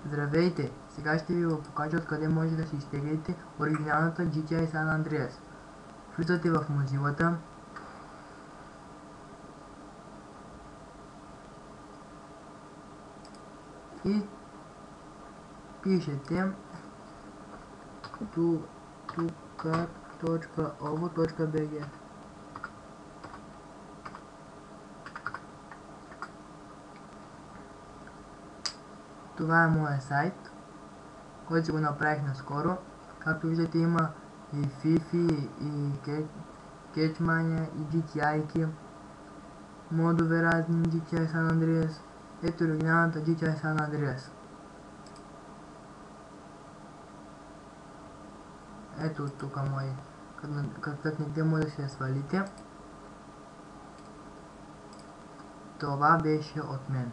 Здравейте! Сега ще ви покажа откъде може да си изтеглите оригиналната GTI San Andreas. Влизате в Mozilla и пишете tucat.ovo.bg. Това е моя сайт, който го направих наскоро. Както виждате, има и FIFI, и Catchmania, и GTI-ки, модове разни GTI San Andreas. Ето оригиналната GTI San Andreas. Ето тук мои. Като цъкнете, може да се свалите. Това беше от мен.